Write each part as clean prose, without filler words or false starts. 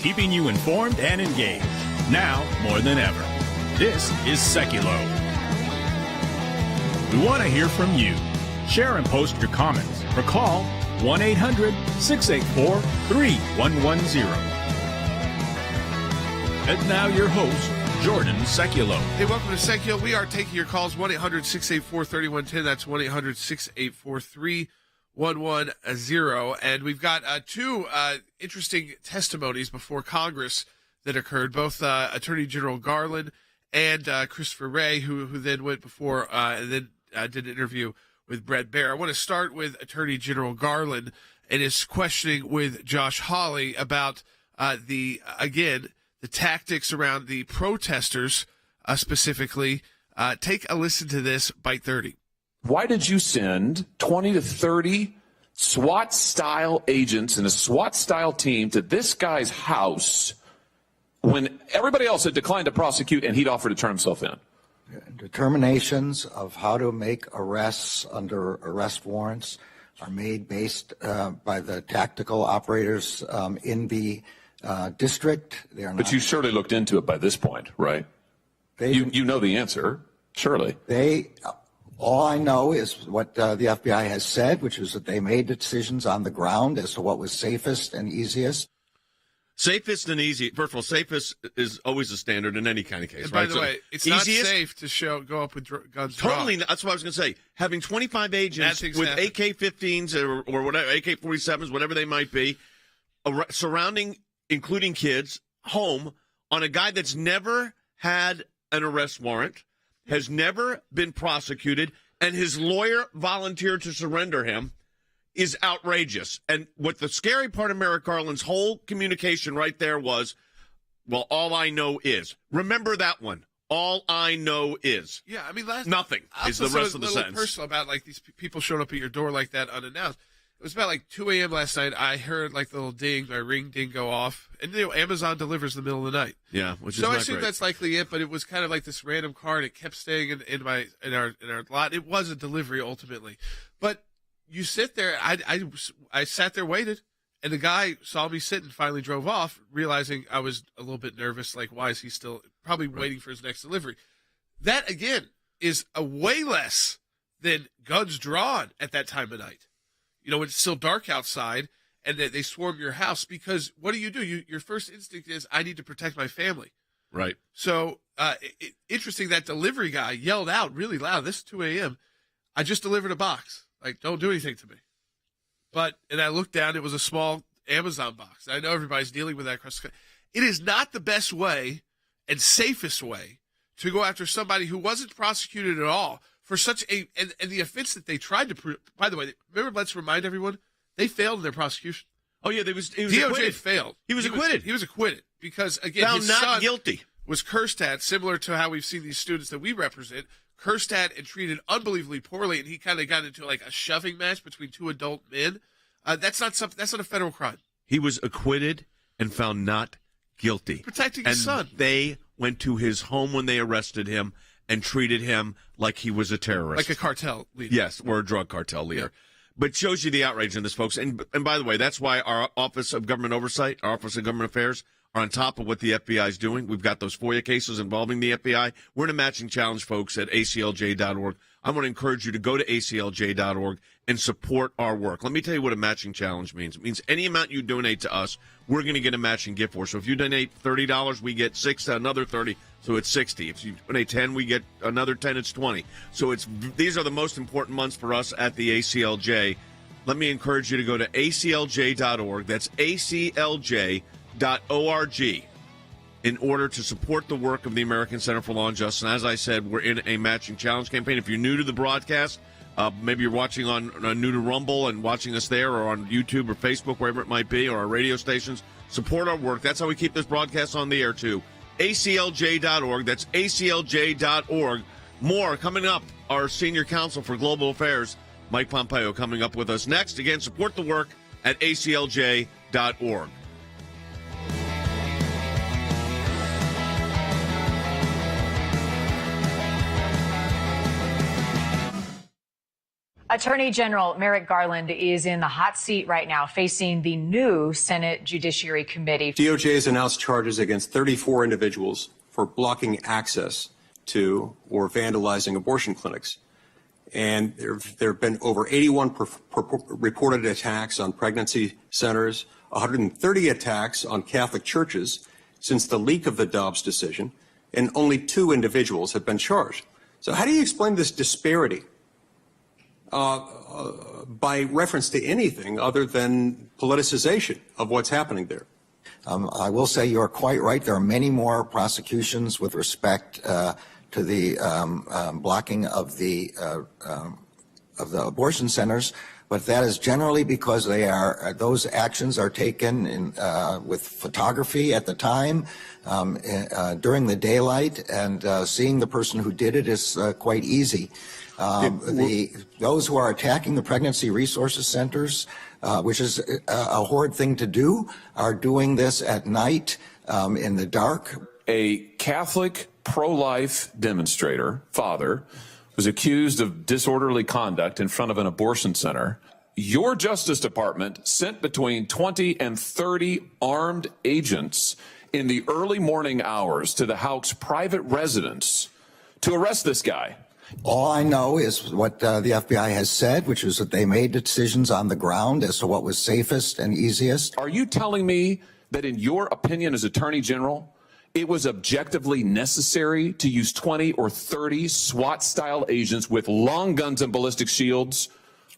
keeping you informed and engaged. Now more than ever. This is Sekulow. We want to hear from you. Share and post your comments or call 1-800-684-3110. And now your host, Jordan Sekulow. Hey, welcome to Sekulow. We are taking your calls, 1-800-684-3110. That's 1-800-684-3110. And we've got two interesting testimonies before Congress that occurred, both Attorney General Garland and Christopher Wray, who then went before and then did an interview with Bret Baier. I want to start with Attorney General Garland and his questioning with Josh Hawley about the tactics around the protesters specifically. Take a listen to this, Bite 30. Why did you send 20 to 30 SWAT-style agents and a SWAT-style team to this guy's house when everybody else had declined to prosecute and he'd offered to turn himself in? Determinations of how to make arrests under arrest warrants are made based by the tactical operators in the district. They are not. But you surely looked into it by this point, right? You know the answer, surely. All I know is what the FBI has said, which is that they made decisions on the ground as to what was safest and easiest. Safest and easy. First of all, safest is always a standard in any kind of case. And right? by the way, it's not safe to go up with guns drawn. Totally. That's what I was going to say. Having 25 agents with AK-15s or whatever, AK-47s, whatever they might be, surrounding, including kids, home on a guy that's never had an arrest warrant, has never been prosecuted, and his lawyer volunteered to surrender him, is outrageous. And what the scary part of Merrick Garland's whole communication right there was, well, all I know is. Remember that one. All I know is. Yeah, I mean, nothing is the rest of the sentence. Personal about like these people showing up at your door like that unannounced. It was about like 2 a.m. last night. I heard like the little ding, my ring ding go off, and Amazon delivers in the middle of the night. Yeah, which is so not I assume great. That's likely it. But it was kind of like this random car, and it kept staying in our lot. It was a delivery ultimately, but you sit there. I sat there, waited, and the guy saw me sit and finally drove off, realizing I was a little bit nervous. Like, why is he still probably waiting for his next delivery? That again is a way less than guns drawn at that time of night. You know, when it's still dark outside and they swarm your house, because what do? Your first instinct is, I need to protect my family. Right. So, interesting, that delivery guy yelled out really loud, this is 2 a.m., I just delivered a box. Like, don't do anything to me. And I looked down, it was a small Amazon box. I know everybody's dealing with that across the country. It is not the best way and safest way to go after somebody who wasn't prosecuted at all for such and the offense that they tried to prove. By the way, remember, let's remind everyone, they failed in their prosecution. Oh, yeah, he was DOJ acquitted. failed. He was acquitted. He was acquitted because, again, found his not son guilty. Was cursed at, similar to how we've seen these students that we represent, cursed at and treated unbelievably poorly, and he kind of got into like a shoving match between two adult men. That's not a federal crime. He was acquitted and found not guilty. Protecting his son. They went to his home when they arrested him and treated him like he was a terrorist. Like a cartel leader. Yes, or a drug cartel leader. Yeah. But shows you the outrage in this, folks. And by the way, that's why our Office of Government Oversight, our Office of Government Affairs, are on top of what the FBI is doing. We've got those FOIA cases involving the FBI. We're in a matching challenge, folks, at aclj.org. I want to encourage you to go to aclj.org and support our work. Let me tell you what a matching challenge means. It means any amount you donate to us, we're going to get a matching gift for. So if you donate $30, we get another 30, so it's 60. If you donate 10, we get another 10, it's 20. So these are the most important months for us at the ACLJ. Let me encourage you to go to aclj.org. That's aclj.org in order to support the work of the American Center for Law and Justice. And as I said, we're in a matching challenge campaign. If you're new to the broadcast, maybe you're watching on new to Rumble and watching us there, or on YouTube or Facebook, wherever it might be, or our radio stations, support our work. That's how we keep this broadcast on the air, too. aclj.org. That's aclj.org. More coming up. Our Senior Counsel for Global Affairs, Mike Pompeo, coming up with us next. Again, support the work at aclj.org. Attorney General Merrick Garland is in the hot seat right now, facing the new Senate Judiciary Committee. DOJ has announced charges against 34 individuals for blocking access to or vandalizing abortion clinics. And there have been over 81 reported attacks on pregnancy centers, 130 attacks on Catholic churches since the leak of the Dobbs decision, and only 2 individuals have been charged. So how do you explain this disparity by reference to anything other than politicization of what's happening there? I will say you're quite right. There are many more prosecutions with respect to the blocking of the abortion centers, but that is generally because those actions are taken with photography at the time, during the daylight, and seeing the person who did it is quite easy. Those who are attacking the pregnancy resources centers, which is a horrid thing to do, are doing this at night in the dark. A Catholic pro-life demonstrator, father, was accused of disorderly conduct in front of an abortion center. Your Justice Department sent between 20 and 30 armed agents in the early morning hours to the Houck's private residence to arrest this guy. All I know is what the FBI has said, which is that they made decisions on the ground as to what was safest and easiest. Are you telling me that in your opinion as Attorney General, it was objectively necessary to use 20 or 30 SWAT-style agents with long guns and ballistic shields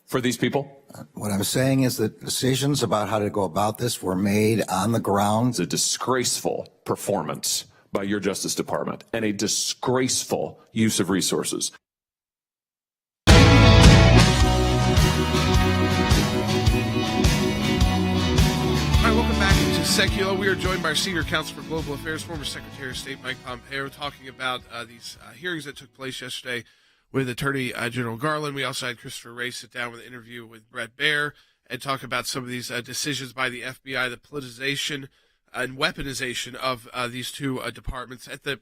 for these people? What I'm saying is that decisions about how to go about this were made on the ground. It's a disgraceful performance by your Justice Department and a disgraceful use of resources. All right, welcome back to Sekulow. We are joined by our Senior Counsel for Global Affairs, former Secretary of State Mike Pompeo, talking about these hearings that took place yesterday with Attorney General Garland. We also had Christopher Wray sit down with an interview with Brett Baer and talk about some of these decisions by the FBI, the politicization and weaponization of these two departments at the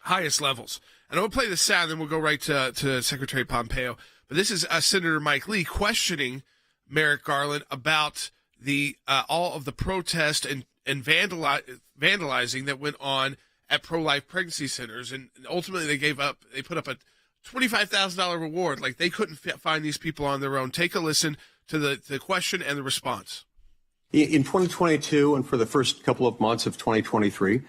highest levels. And I'll play the sound, and we'll go right to Secretary Pompeo. But this is Senator Mike Lee questioning Merrick Garland about the all of the protest and vandalizing that went on at pro-life pregnancy centers, and ultimately they put up a $25,000 reward. Like, they couldn't find these people on their own. Take a listen to the question and the response. In 2022 and for the first couple of months of 2023,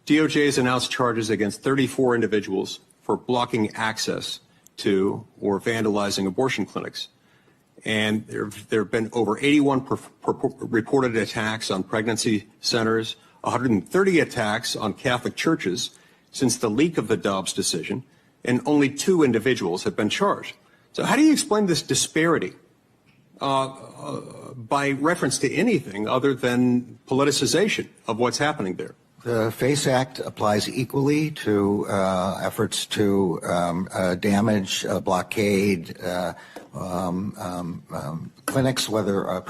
DOJ has announced charges against 34 individuals for blocking access to or vandalizing abortion clinics. And there have been over 81 reported attacks on pregnancy centers, 130 attacks on Catholic churches since the leak of the Dobbs decision, and only 2 individuals have been charged. So how do you explain this disparity by reference to anything other than politicization of what's happening there? The FACE Act applies equally to efforts to damage, blockade, clinics, whether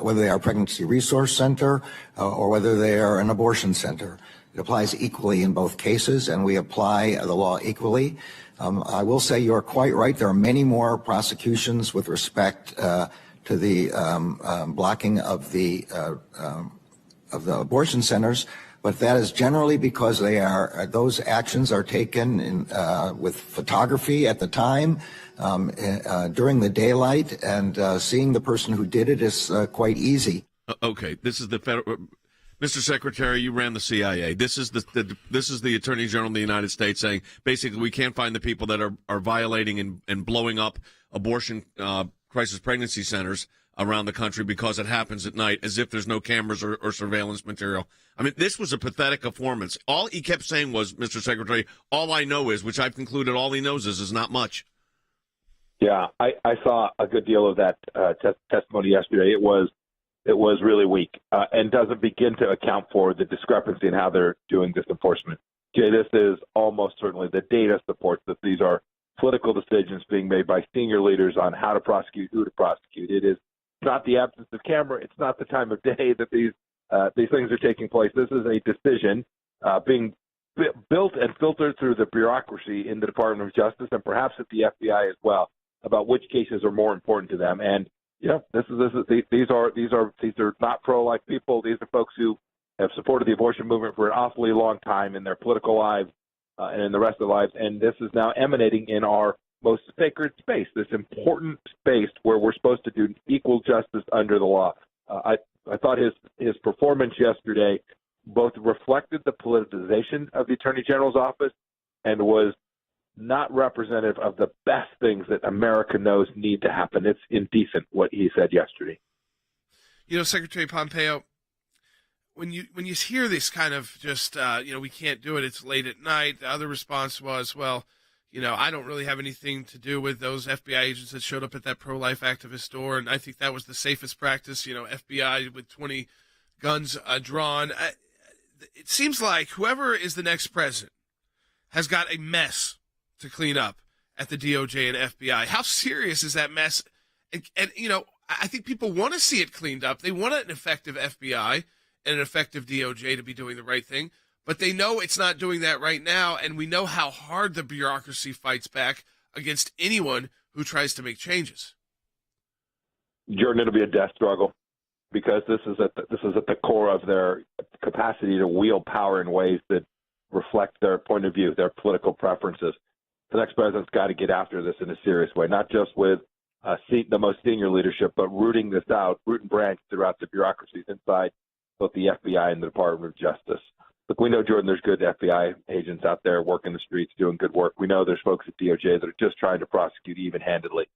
whether they are a pregnancy resource center or whether they are an abortion center. It applies equally in both cases, and we apply the law equally. I will say you're quite right. There are many more prosecutions with respect to the blocking of the abortion centers, but that is generally because those actions are taken with photography at the time, during the daylight, and seeing the person who did it is quite easy. Okay, this is the federal. Mr. Secretary, you ran the CIA. This is the Attorney General of the United States saying basically we can't find the people that are violating and blowing up abortion crisis pregnancy centers around the country because it happens at night, as if there's no cameras or surveillance material. I mean, this was a pathetic performance. All he kept saying was, Mr. Secretary, all I know is, which I've concluded all he knows is not much. Yeah, I saw a good deal of that testimony yesterday. It was really weak and doesn't begin to account for the discrepancy in how they're doing this enforcement. Jay, this is almost certainly, the data supports that these are political decisions being made by senior leaders on how to prosecute, who to prosecute. It is not the absence of camera. It's not the time of day that these things are taking place. This is a decision being built and filtered through the bureaucracy in the Department of Justice and perhaps at the FBI as well about which cases are more important to them. And these are not pro-life people. These are folks who have supported the abortion movement for an awfully long time in their political lives and in the rest of their lives. And this is now emanating in our most sacred space, this important space where we're supposed to do equal justice under the law. I thought his performance yesterday both reflected the politicization of the Attorney General's office and was not representative of the best things that America knows need to happen. It's indecent what he said yesterday. Secretary Pompeo, when you hear this kind of just, we can't do it, it's late at night, the other response was, well, I don't really have anything to do with those FBI agents that showed up at that pro-life activist door, and I think that was the safest practice, FBI with 20 guns drawn. It seems like whoever is the next president has got a mess to clean up at the DOJ and FBI. How serious is that mess? And I think people want to see it cleaned up. They want an effective FBI and an effective DOJ to be doing the right thing. But they know it's not doing that right now, and we know how hard the bureaucracy fights back against anyone who tries to make changes. Jordan, it'll be a death struggle because this is at the core of their capacity to wield power in ways that reflect their point of view, their political preferences. The next president's got to get after this in a serious way, not just with the most senior leadership, but rooting this out, root and branch throughout the bureaucracies inside both the FBI and the Department of Justice. Look, we know, Jordan, there's good FBI agents out there working the streets, doing good work. We know there's folks at DOJ that are just trying to prosecute even-handedly.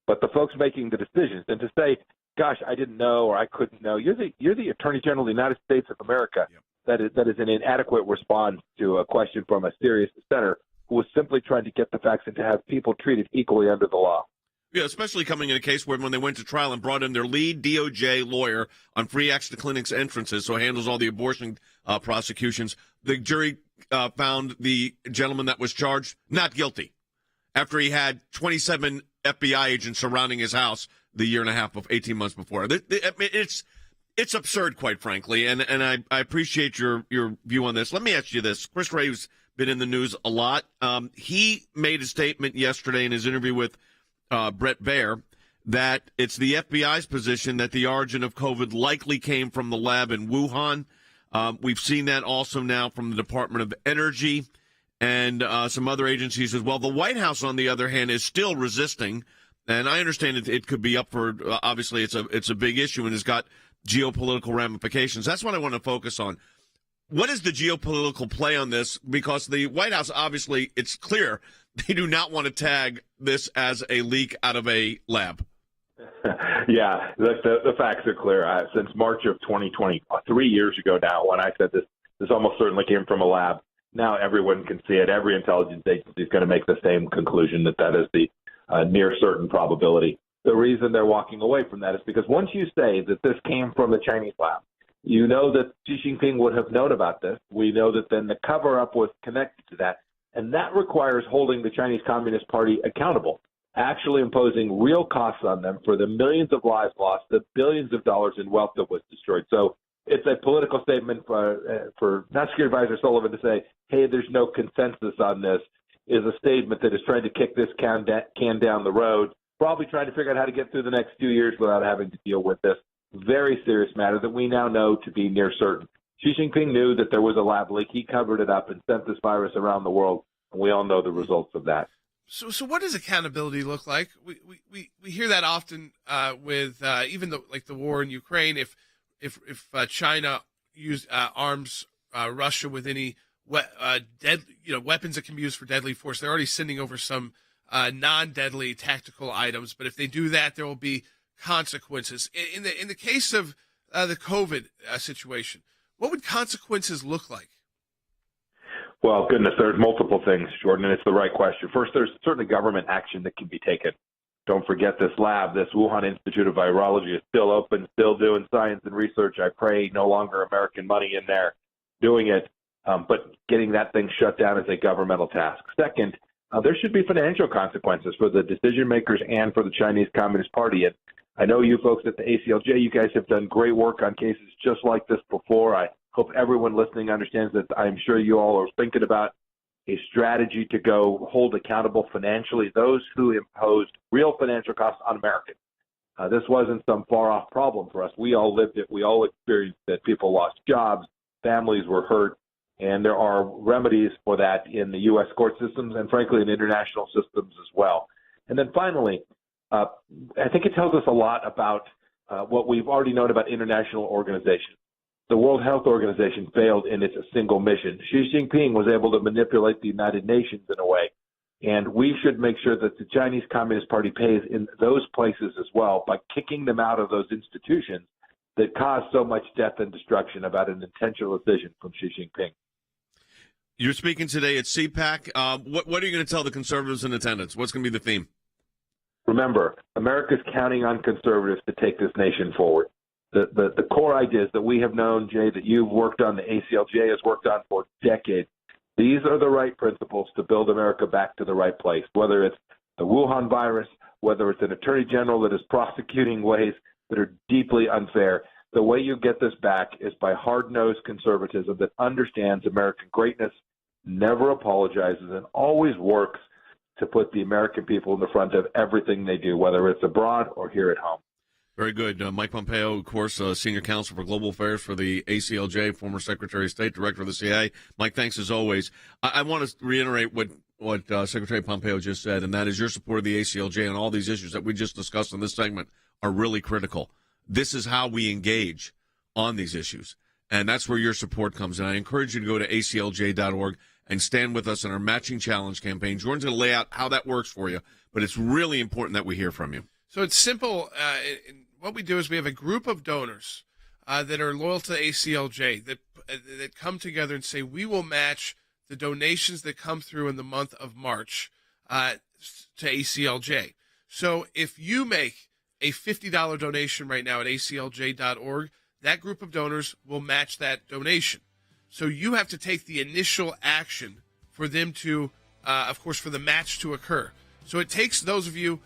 But the folks making the decisions, and to say, gosh, I didn't know or I couldn't know, you're the Attorney General of the United States of America. Yep. That is an inadequate response to a question from a serious dissenter who was simply trying to get the facts and to have people treated equally under the law. Yeah, especially coming in a case where when they went to trial and brought in their lead DOJ lawyer on free access to clinics entrances, so handles all the abortion prosecutions, the jury found the gentleman that was charged not guilty after he had 27 FBI agents surrounding his house the year and a half of 18 months before. It's absurd, quite frankly, and I appreciate your view on this. Let me ask you this. Chris Wray's been in the news a lot. He made a statement yesterday in his interview with Brett Baer that it's the FBI's position that the origin of COVID likely came from the lab in Wuhan. We've seen that also now from the Department of Energy and some other agencies as well. The White House, on the other hand, is still resisting, and I understand it could be up for. Obviously, it's a big issue and has got geopolitical ramifications. That's what I want to focus on. What is the geopolitical play on this? Because the White House, obviously, it's clear they do not want to tag this as a leak out of a lab. Yeah, the facts are clear. Since March of 2020, 3 years ago now, when I said this almost certainly came from a lab, now everyone can see it. Every intelligence agency is going to make the same conclusion that is the near certain probability. The reason they're walking away from that is because once you say that this came from the Chinese lab, you know that Xi Jinping would have known about this. We know that then the cover-up was connected to that. And that requires holding the Chinese Communist Party accountable, actually imposing real costs on them for the millions of lives lost, the billions of dollars in wealth that was destroyed. So it's a political statement for National Security Advisor Sullivan to say, hey, there's no consensus on this, is a statement that is trying to kick this can down the road, probably trying to figure out how to get through the next 2 years without having to deal with this very serious matter that we now know to be near certain. Xi Jinping knew that there was a lab leak. He covered it up and sent this virus around the world, and we all know the results of that. So what does accountability look like? We hear that often with even the war in Ukraine. If China arms Russia with any weapons that can be used for deadly force, they're already sending over some non-deadly tactical items. But if they do that, there will be consequences. In the case of the COVID situation, what would consequences look like? Well, goodness, there's multiple things, Jordan, and it's the right question. First, there's certainly government action that can be taken. Don't forget this lab, this Wuhan Institute of Virology is still open, still doing science and research. I pray no longer American money in there doing it, but getting that thing shut down is a governmental task. Second, there should be financial consequences for the decision makers and for the Chinese Communist Party. And I know you folks at the ACLJ, you guys have done great work on cases just like this before. I Hope everyone listening understands that I'm sure you all are thinking about a strategy to go hold accountable financially those who imposed real financial costs on Americans. This wasn't some far-off problem for us. We all lived it. We all experienced that. People lost jobs, families were hurt, and there are remedies for that in the U.S. court systems and, frankly, in international systems as well. And then finally, I think it tells us a lot about what we've already known about international organizations. The World Health Organization failed in its single mission. Xi Jinping was able to manipulate the United Nations in a way. And we should make sure that the Chinese Communist Party pays in those places as well by kicking them out of those institutions that caused so much death and destruction about an intentional decision from Xi Jinping. You're speaking today at CPAC. What are you going to tell the conservatives in attendance? What's going to be the theme? Remember, America's counting on conservatives to take this nation forward. The core ideas that we have known, Jay, that you've worked on, the ACLJ has worked on for decades, these are the right principles to build America back to the right place, whether it's the Wuhan virus, whether it's an attorney general that is prosecuting ways that are deeply unfair. The way you get this back is by hard-nosed conservatism that understands American greatness, never apologizes, and always works to put the American people in the front of everything they do, whether it's abroad or here at home. Very good. Mike Pompeo, of course, Senior Counsel for Global Affairs for the ACLJ, former Secretary of State, Director of the CIA. Mike, thanks as always. I want to reiterate what Secretary Pompeo just said, and that is your support of the ACLJ and all these issues that we just discussed in this segment are really critical. This is how we engage on these issues, and that's where your support comes in. I encourage you to go to aclj.org and stand with us in our Matching Challenge campaign. Jordan's going to lay out how that works for you, but it's really important that we hear from you. So it's simple. What we do is we have a group of donors that are loyal to the ACLJ that come together and say we will match the donations that come through in the month of March to ACLJ. So if you make a $50 donation right now at aclj.org, that group of donors will match that donation. So you have to take the initial action for them to, of course, for the match to occur. So it takes those of you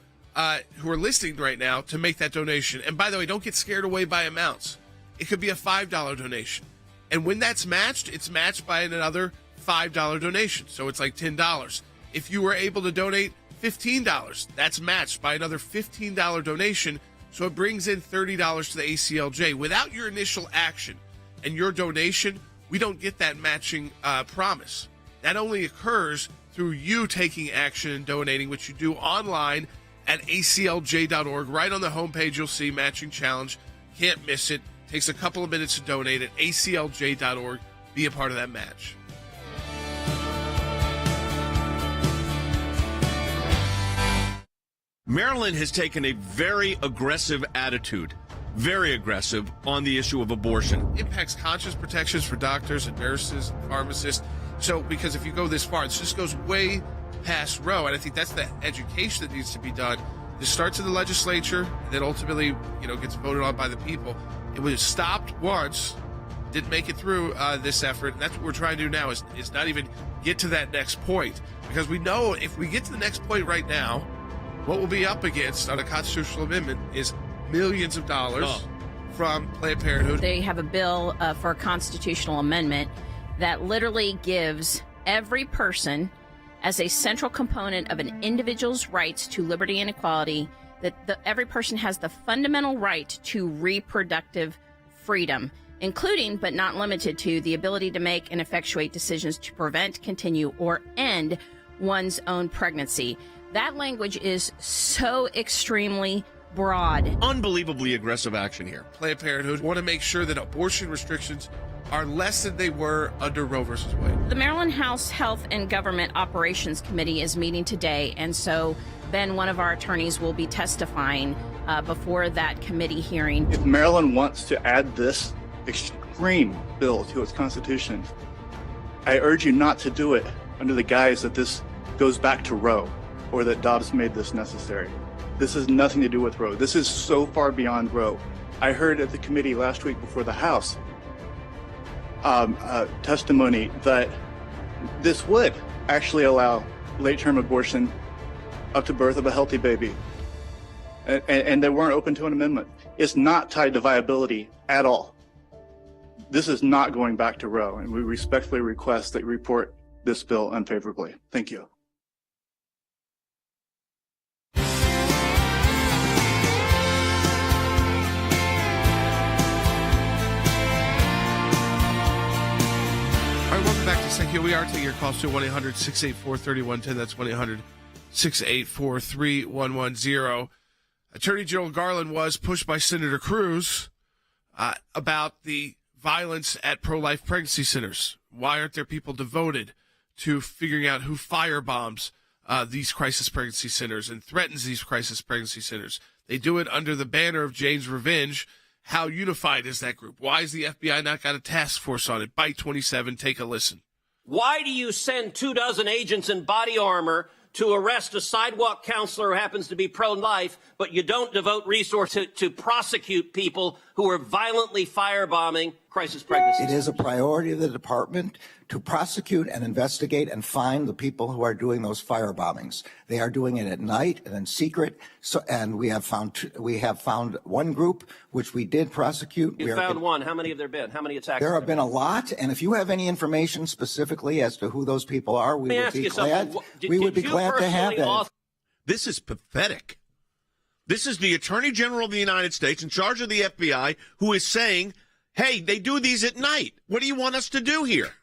who are listening right now to make that donation. And by the way, don't get scared away by amounts. It could be a $5 donation. And when that's matched, it's matched by another $5 donation. So it's like $10. If you were able to donate $15, that's matched by another $15 donation. So it brings in $30 to the ACLJ. Without your initial action and your donation, we don't get that matching promise. That only occurs through you taking action and donating, which you do online at aclj.org. Right on the homepage, you'll see Matching Challenge. Can't miss it. Takes a couple of minutes to donate at aclj.org. Be a part of that match. Maryland has taken a very aggressive attitude, very aggressive, on the issue of abortion. Impacts conscience protections for doctors and nurses and pharmacists. So, because if you go this far, it just goes way past Roe, and I think that's the education that needs to be done. This starts in the legislature, and then ultimately, gets voted on by the people. It was stopped once, didn't make it through this effort, and that's what we're trying to do now, is not even get to that next point. Because we know if we get to the next point right now, what we'll be up against on a constitutional amendment is millions of dollars from Planned Parenthood. They have a bill for a constitutional amendment that literally gives every person as a central component of an individual's rights to liberty and equality, that every person has the fundamental right to reproductive freedom, including but not limited to the ability to make and effectuate decisions to prevent, continue, or end one's own pregnancy. That language is so extremely broad. Unbelievably aggressive action here. Planned Parenthood want to make sure that abortion restrictions are less than they were under Roe versus Wade. The Maryland House Health and Government Operations Committee is meeting today, and so Ben, one of our attorneys, will be testifying before that committee hearing. If Maryland wants to add this extreme bill to its constitution, I urge you not to do it under the guise that this goes back to Roe or that Dobbs made this necessary. This has nothing to do with Roe. This is so far beyond Roe. I heard at the committee last week before the House testimony that this would actually allow late-term abortion up to birth of a healthy baby, and they weren't open to an amendment. It's not tied to viability at all. This is not going back to Roe, and we respectfully request that you report this bill unfavorably. Thank you. All right, welcome back to Sekulow. We are taking your calls to 1-800-684-3110. That's 1-800-684-3110. Attorney General Garland was pushed by Senator Cruz about the violence at pro-life pregnancy centers. Why aren't there people devoted to figuring out who firebombs these crisis pregnancy centers and threatens these crisis pregnancy centers? They do it under the banner of Jane's Revenge. How unified is that group? Why has the FBI not got a task force on it? Bite 27, take a listen. Why do you send 24 agents in body armor to arrest a sidewalk counselor who happens to be pro-life, but you don't devote resources to prosecute people who are violently firebombing crisis pregnancies? It is a priority of the department to prosecute and investigate and find the people who are doing those firebombings. They are doing it at night and in secret. And we have found one group which we did prosecute. You found one. How many have there been? How many attacks? There have been a lot. And if you have any information specifically as to who those people are, we would be glad. We would be glad to have that. This is pathetic. This is the Attorney General of the United States in charge of the FBI who is saying, hey, they do these at night. What do you want us to do here?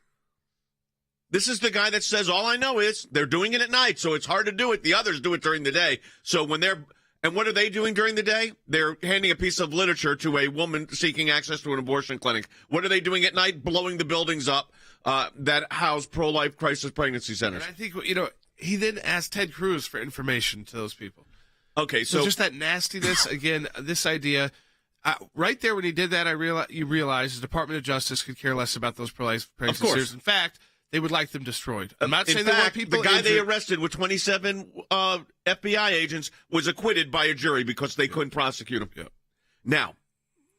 This is the guy that says, all I know is they're doing it at night, so it's hard to do it. The others do it during the day. So when and what are they doing during the day? They're handing a piece of literature to a woman seeking access to an abortion clinic. What are they doing at night? Blowing the buildings up that house pro-life crisis pregnancy centers. And I think, he then asked Ted Cruz for information to those people. Okay, so just that nastiness, again, this idea, right there when he did that, you realize the Department of Justice could care less about those pro-life pregnancy centers. In fact, they would like them destroyed. I'm not saying they want people the guy injured. they arrested with 27 FBI agents was acquitted by a jury because they couldn't prosecute him. Yeah. Now,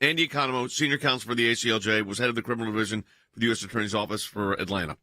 Andy Economo, senior counsel for the ACLJ, was head of the criminal division for the U.S. Attorney's Office for Atlanta.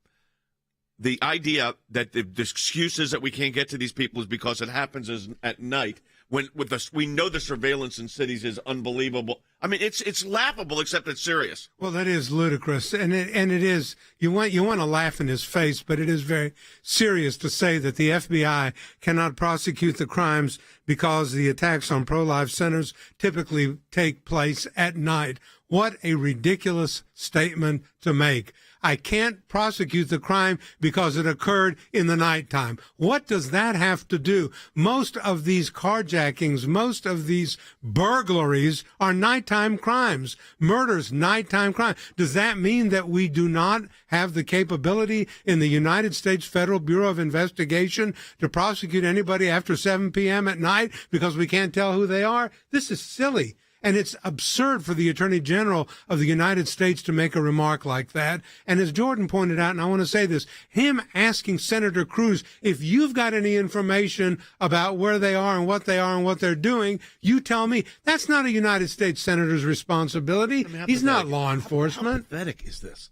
The idea that the excuses that we can't get to these people is because it happens at night. We know the surveillance in cities is unbelievable. I mean, it's laughable, except it's serious. Well, that is ludicrous, and it is. You want to laugh in his face, but it is very serious to say that the FBI cannot prosecute the crimes because the attacks on pro-life centers typically take place at night. What a ridiculous statement to make. I can't prosecute the crime because it occurred in the nighttime. What does that have to do? Most of these carjackings, most of these burglaries are nighttime crimes. Murders, nighttime crime. Does that mean that we do not have the capability in the United States Federal Bureau of Investigation to prosecute anybody after 7 p.m. at night because we can't tell who they are? This is silly. And it's absurd for the Attorney General of the United States to make a remark like that. And as Jordan pointed out, and I want to say this, him asking Senator Cruz, if you've got any information about where they are and what they're doing, you tell me. That's not a United States Senator's responsibility. He's not law enforcement. How pathetic is this?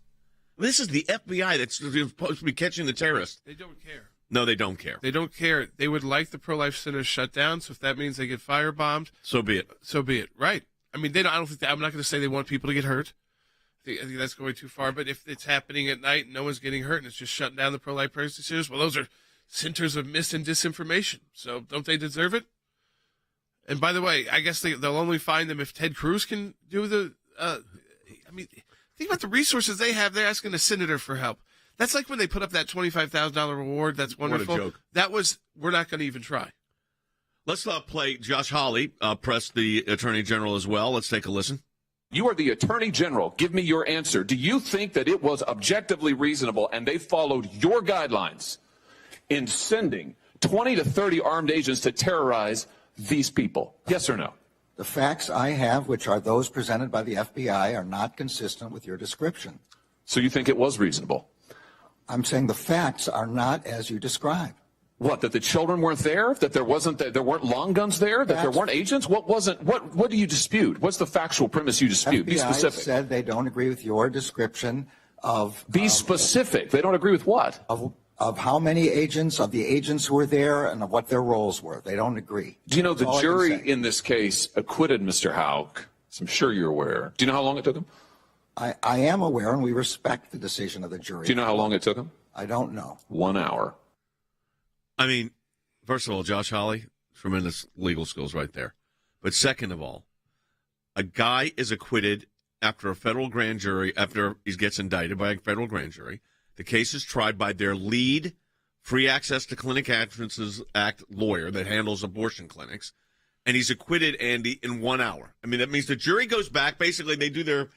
This is the FBI that's supposed to be catching the terrorists. They don't care. No, they don't care. They don't care. They would like the pro-life centers shut down, so if that means they get firebombed, so be it. So be it. Right. I mean, I'm not going to say they want people to get hurt. I think that's going too far. But if it's happening at night and no one's getting hurt and it's just shutting down the pro-life pregnancy centers, well, those are centers of mis and disinformation. So don't they deserve it? And by the way, I guess they'll only find them if Ted Cruz can do the think about the resources they have. They're asking a senator for help. That's like when they put up that $25,000 reward. That's wonderful. What a joke. We're not going to even try. Let's play Josh Hawley, press the Attorney General as well. Let's take a listen. You are the Attorney General. Give me your answer. Do you think that it was objectively reasonable and they followed your guidelines in sending 20 to 30 armed agents to terrorize these people? Yes or no? The facts I have, which are those presented by the FBI, are not consistent with your description. So you think it was reasonable? I'm saying the facts are not as you describe. What, that the children weren't there? That there weren't long guns there? That there weren't agents? What do you dispute? What's the factual premise you dispute? FBI Be specific. Said they don't agree with your description of... Be specific. They don't agree with what? Of how many agents, of the agents who were there, and of what their roles were. They don't agree. Do you know the jury in this case acquitted Mr. Houck? I'm sure you're aware. Do you know how long it took him? I am aware, and we respect the decision of the jury. Do you know how long it took him? I don't know. 1 hour. I mean, first of all, Josh Hawley, tremendous legal skills right there. But second of all, a guy is acquitted after a federal grand jury, after he gets indicted by a federal grand jury. The case is tried by their lead Free Access to Clinic Entrances Act lawyer that handles abortion clinics. And he's acquitted, Andy, in 1 hour. I mean, that means the jury goes back. Basically, they do their...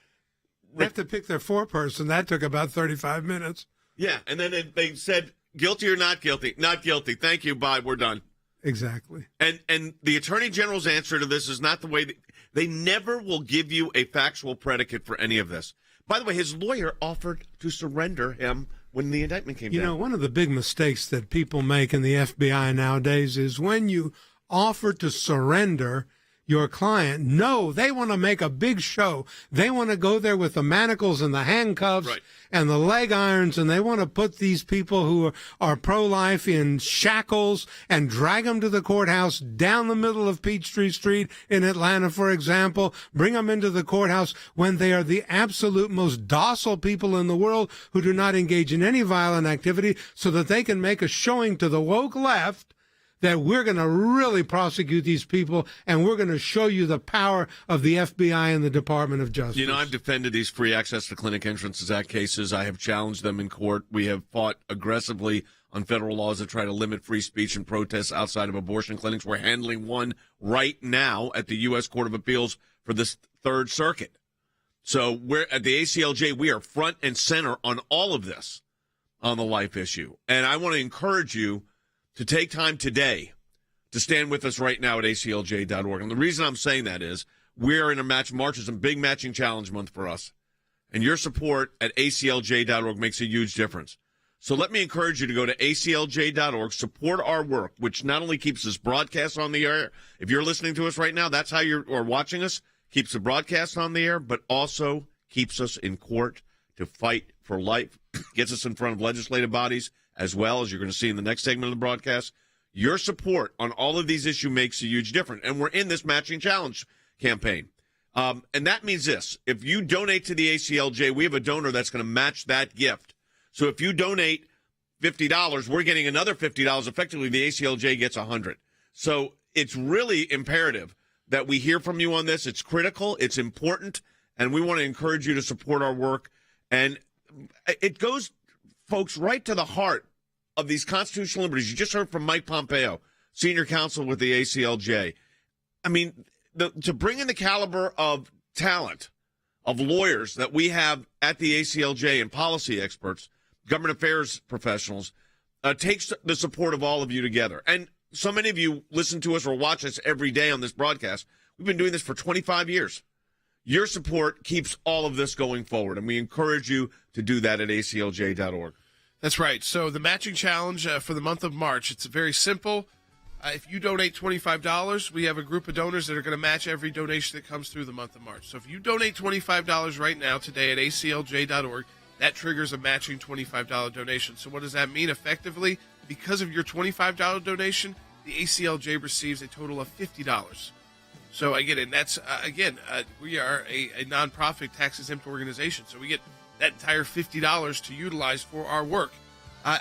They have to pick their foreperson. That took about 35 minutes. Yeah, and then they said, guilty or not guilty? Not guilty. Thank you. Bye. We're done. Exactly. And the Attorney General's answer to this is not the way... They never will give you a factual predicate for any of this. By the way, his lawyer offered to surrender him when the indictment came down. You know, one of the big mistakes that people make in the FBI nowadays is when you offer to surrender your client. No, they want to make a big show. They want to go there with the manacles and the handcuffs and the leg irons, and they want to put these people who are pro-life in shackles and drag them to the courthouse down the middle of Peachtree Street in Atlanta, for example, bring them into the courthouse when they are the absolute most docile people in the world who do not engage in any violent activity, so that they can make a showing to the woke left that we're going to really prosecute these people, and we're going to show you the power of the FBI and the Department of Justice. You know, I've defended these Free Access to Clinic Entrances Act cases. I have challenged them in court. We have fought aggressively on federal laws that try to limit free speech and protests outside of abortion clinics. We're handling one right now at the U.S. Court of Appeals for this Third Circuit. So we're at the ACLJ. We are front and center on all of this on the life issue. And I want to encourage you to take time today to stand with us right now at aclj.org. And the reason I'm saying that is we're in a March is a big matching challenge month for us. And your support at aclj.org makes a huge difference. So let me encourage you to go to aclj.org, support our work, which not only keeps this broadcast on the air. If you're listening to us right now, that's how or watching us, keeps the broadcast on the air, but also keeps us in court to fight for life, gets us in front of legislative bodies, as well as you're going to see in the next segment of the broadcast. Your support on all of these issues makes a huge difference. And we're in this matching challenge campaign. And that means this. If you donate to the ACLJ, we have a donor that's going to match that gift. So if you donate $50, we're getting another $50. Effectively, the ACLJ gets $100. So it's really imperative that we hear from you on this. It's critical. It's important. And we want to encourage you to support our work. And it goes, folks, right to the heart of these constitutional liberties. You just heard from Mike Pompeo, senior counsel with the ACLJ. I mean, to bring in the caliber of talent, of lawyers that we have at the ACLJ and policy experts, government affairs professionals, takes the support of all of you together. And so many of you listen to us or watch us every day on this broadcast. We've been doing this for 25 years. Your support keeps all of this going forward, and we encourage you to do that at aclj.org. That's right. So the matching challenge for the month of March, it's very simple. If you donate $25, we have a group of donors that are going to match every donation that comes through the month of March. So if you donate $25 right now today at aclj.org, that triggers a matching $25 donation. So what does that mean effectively? Because of your $25 donation, the ACLJ receives a total of $50. So again, and that's, we are a nonprofit tax-exempt organization. So we get that entire $50 to utilize for our work.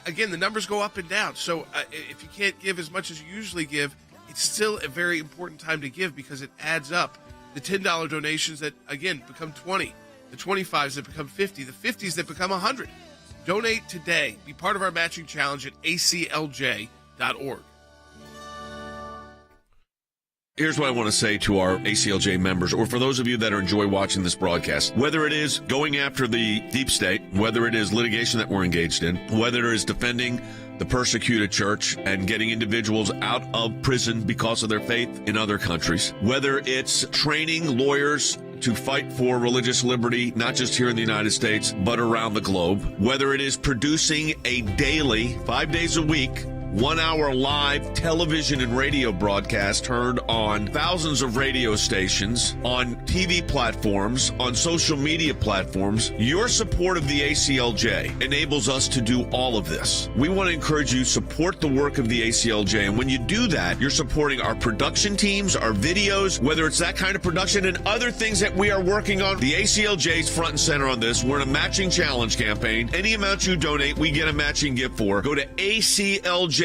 Again, the numbers go up and down. So if you can't give as much as you usually give, it's still a very important time to give because it adds up. The $10 donations that, again, become 20, the 25s that become 50, the 50s that become 100. Donate today. Be part of our matching challenge at aclj.org. Here's what I want to say to our ACLJ members, or for those of you that enjoy watching this broadcast. Whether it is going after the deep state, whether it is litigation that we're engaged in, whether it is defending the persecuted church and getting individuals out of prison because of their faith in other countries, whether it's training lawyers to fight for religious liberty, not just here in the United States, but around the globe, whether it is producing a daily, 5 days a week, 1-hour live television and radio broadcast heard on thousands of radio stations, on TV platforms, on social media platforms. Your support of the ACLJ enables us to do all of this. We want to encourage you to support the work of the ACLJ. And when you do that, you're supporting our production teams, our videos, whether it's that kind of production and other things that we are working on. The ACLJ is front and center on this. We're in a matching challenge campaign. Any amount you donate, we get a matching gift for. Go to aclj.org.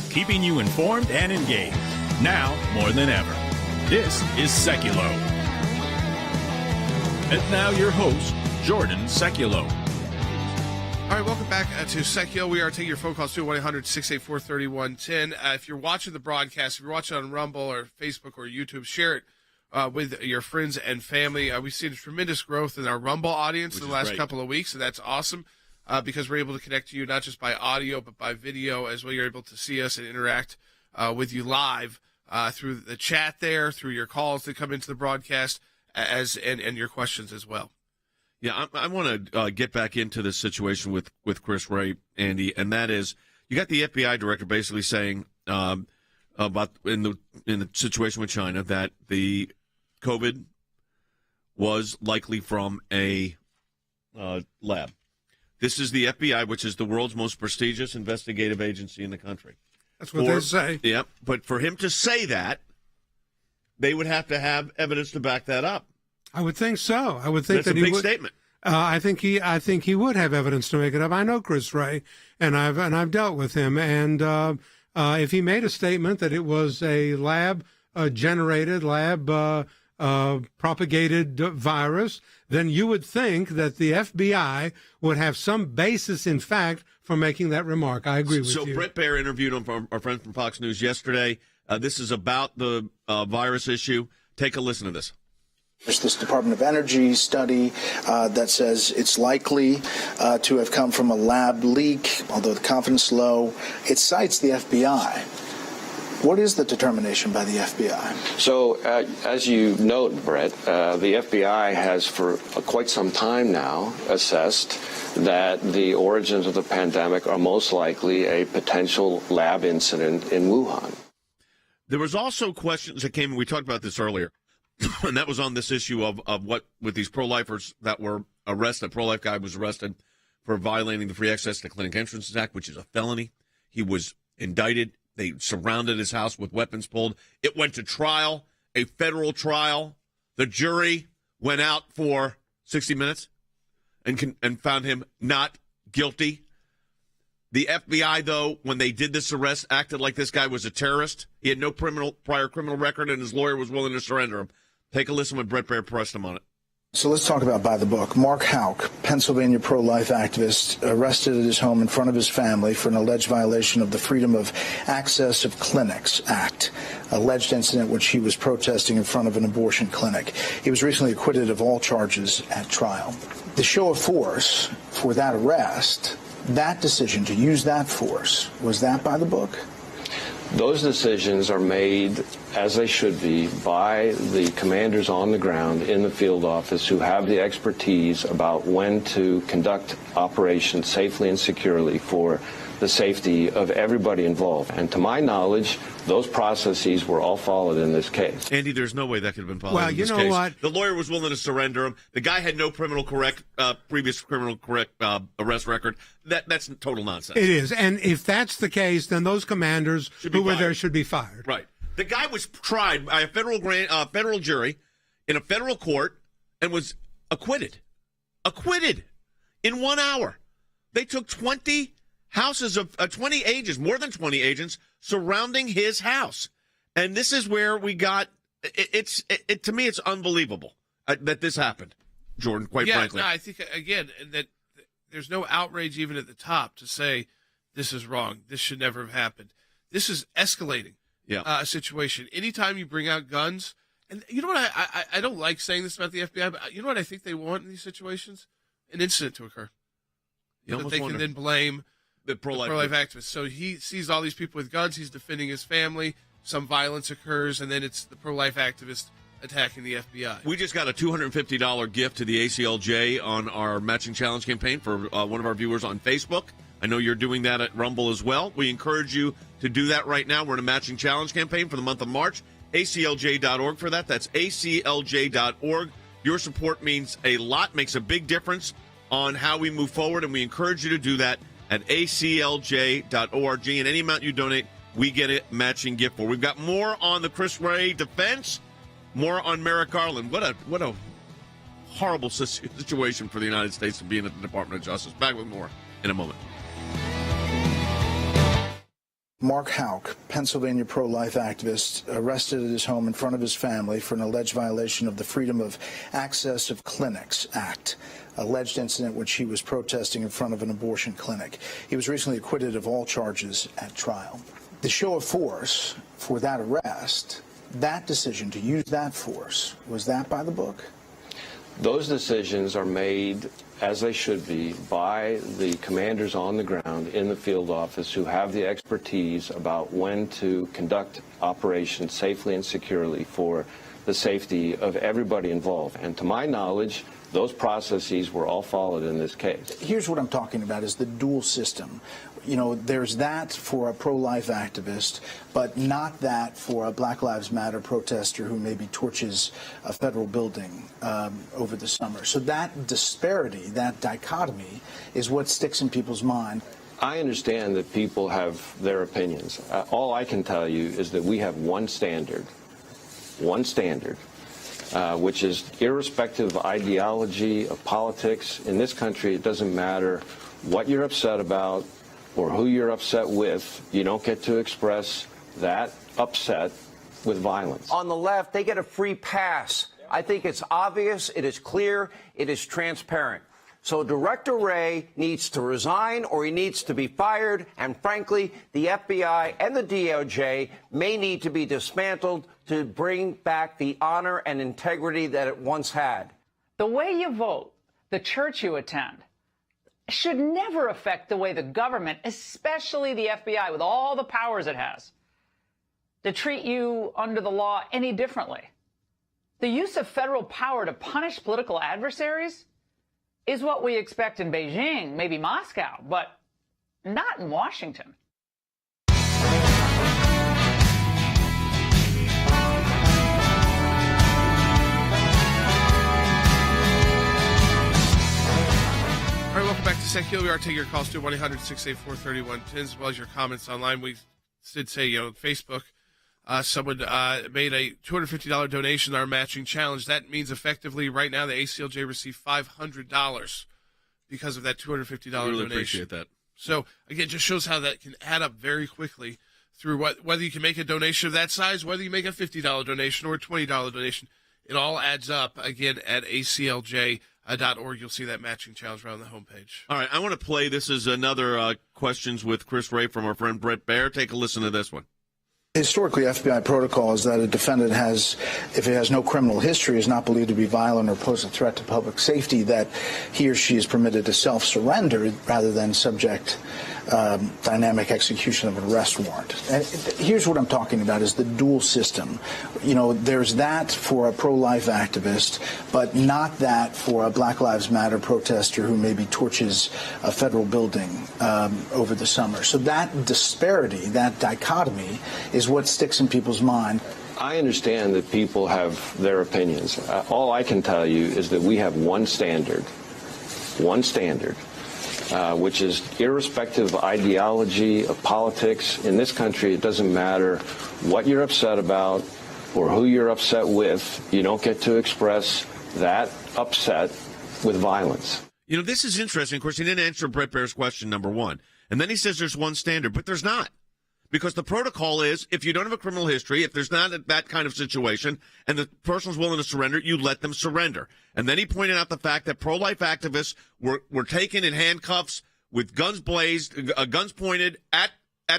Keeping you informed and engaged. Now more than ever. This is Sekulow. And now your host, Jordan Sekulow. All right, welcome back to Sekulow. We are taking your phone calls to 1-800-684-3110. If you're watching the broadcast, if you're watching on Rumble or Facebook or YouTube, share it with your friends and family. We've seen a tremendous growth in our Rumble audience in the last couple of weeks, and that's awesome because we're able to connect to you not just by audio but by video as well. You're able to see us and interact with you live through the chat there, through your calls that come into the broadcast, and your questions as well. Yeah, I want to get back into this situation with Chris Wray, Andy, and that is you got the FBI director basically saying about in the situation with China that the COVID was likely from a lab. This is the FBI, which is the world's most prestigious investigative agency in the country. That's what they say. Yeah, but for him to say that, they would have to have evidence to back that up. I would think so. I would think that's that a big statement. I think he would have evidence to make it up. I know Chris Wray, and I've dealt with him, and if he made a statement that it was a lab propagated virus, then you would think that the FBI would have some basis in fact for making that remark. I agree with you. So Brett Baer interviewed him, our friend from Fox News yesterday. This is about the virus issue. Take a listen to this. There's this Department of Energy study that says it's likely to have come from a lab leak, although the confidence is low. It cites the FBI. What is the determination by the FBI? So, as you note, Brett, the FBI has for quite some time now assessed that the origins of the pandemic are most likely a potential lab incident in Wuhan. There was also questions that came, and we talked about this earlier, and that was on this issue of what with these pro-lifers that were arrested. A pro-life guy was arrested for violating the Free Access to Clinic Entrances Act, which is a felony. He was indicted. They surrounded his house with weapons pulled. It went to trial, a federal trial. The jury went out for 60 minutes and found him not guilty. The FBI, though, when they did this arrest, acted like this guy was a terrorist. He had no prior criminal record, and his lawyer was willing to surrender him. Take a listen when Brett Baer pressed him on it. So let's talk about by the book. Mark Houck, Pennsylvania pro-life activist, arrested at his home in front of his family for an alleged violation of the Freedom of Access of Clinics Act, alleged incident which he was protesting in front of an abortion clinic. He was recently acquitted of all charges at trial. The show of force for that arrest, that decision to use that force, was that by the book? Those decisions are made, as they should be, by the commanders on the ground in the field office who have the expertise about when to conduct operations safely and securely for the safety of everybody involved. And to my knowledge, those processes were all followed in this case. Andy, there's no way that could have been followed. Well, in you this know case. what? The lawyer was willing to surrender him. The guy had no previous criminal arrest record. That's total nonsense. It is. And if that's the case, then those commanders who were there should be fired. Right. The guy was tried by a federal jury in a federal court and was acquitted. Acquitted in 1 hour. They took 20 houses of 20 agents, more than 20 agents, surrounding his house. And this is where we got, to me, it's unbelievable that this happened, Jordan, quite frankly. Yeah, I think, again, that there's no outrage even at the top to say this is wrong. This should never have happened. This is escalating a situation. Anytime you bring out guns, and you know what, I don't like saying this about the FBI, but you know what I think they want in these situations? An incident to occur. That they can then blame the pro-life activists. So he sees all these people with guns. He's defending his family. Some violence occurs, and then it's the pro-life activist attacking the FBI. We just got a $250 gift to the ACLJ on our matching challenge campaign for one of our viewers on Facebook. I know you're doing that at Rumble as well. We encourage you to do that right now. We're in a matching challenge campaign for the month of March. ACLJ.org for that. That's ACLJ.org. Your support means a lot, makes a big difference on how we move forward, and we encourage you to do that at ACLJ.org. And any amount you donate, we get a matching gift for. We've got more on the Chris Wray defense, more on Merrick Garland. What a horrible situation for the United States to be in at the Department of Justice. Back with more in a moment. Mark Houck, Pennsylvania pro-life activist, arrested at his home in front of his family for an alleged violation of the Freedom of Access of Clinics Act, alleged incident which he was protesting in front of an abortion clinic. He was recently acquitted of all charges at trial. The show of force for that arrest, that decision to use that force, was that by the book? Those decisions are made, as they should be, by the commanders on the ground in the field office who have the expertise about when to conduct operations safely and securely for the safety of everybody involved. And to my knowledge, those processes were all followed in this case. Here's what I'm talking about is the dual system. You know, there's that for a pro-life activist, but not that for a Black Lives Matter protester who maybe torches a federal building over the summer. So that disparity, that dichotomy, is what sticks in people's mind. I understand that people have their opinions. All I can tell you is that we have one standard, which is irrespective of ideology, of politics. In this country, it doesn't matter what you're upset about or who you're upset with. You don't get to express that upset with violence. On the left, they get a free pass. I think it's obvious, it is clear, it is transparent. So Director Wray needs to resign or he needs to be fired. And frankly, the FBI and the DOJ may need to be dismantled to bring back the honor and integrity that it once had. The way you vote, the church you attend, should never affect the way the government, especially the FBI, with all the powers it has, to treat you under the law any differently. The use of federal power to punish political adversaries is what we expect in Beijing, maybe Moscow, but not in Washington. All right, welcome back to Sekulow. We are taking your calls to 1-800-684-3110, as well as your comments online. We did say, on Facebook, someone made a $250 donation to our matching challenge. That means effectively right now the ACLJ received $500 because of that $250 donation. Really appreciate that. So, again, just shows how that can add up very quickly through whether you can make a donation of that size, whether you make a $50 donation or a $20 donation. It all adds up, again, at ACLJ.org. You'll see that matching challenge around the homepage. All right, I want to play. This is another Questions with Chris Wray from our friend Brett Baer. Take a listen to this one. Historically, FBI protocol is that a defendant has, if it has no criminal history, is not believed to be violent or pose a threat to public safety, that he or she is permitted to self-surrender rather than subject dynamic execution of an arrest warrant. And here's what I'm talking about is the dual system. You know, there's that for a pro-life activist, but not that for a Black Lives Matter protester who maybe torches a federal building over the summer. So that disparity, that dichotomy, is what sticks in people's mind. I understand that people have their opinions. All I can tell you is that we have one standard, which is irrespective of ideology, of politics. In this country, it doesn't matter what you're upset about or who you're upset with. You don't get to express that upset with violence. You know, this is interesting. Of course, he didn't answer Brett Baer's question, number one. And then he says there's one standard, but there's not. Because the protocol is, if you don't have a criminal history, if there's not that kind of situation, and the person's willing to surrender, you let them surrender. And then he pointed out the fact that pro-life activists were taken in handcuffs with guns blazed, guns pointed at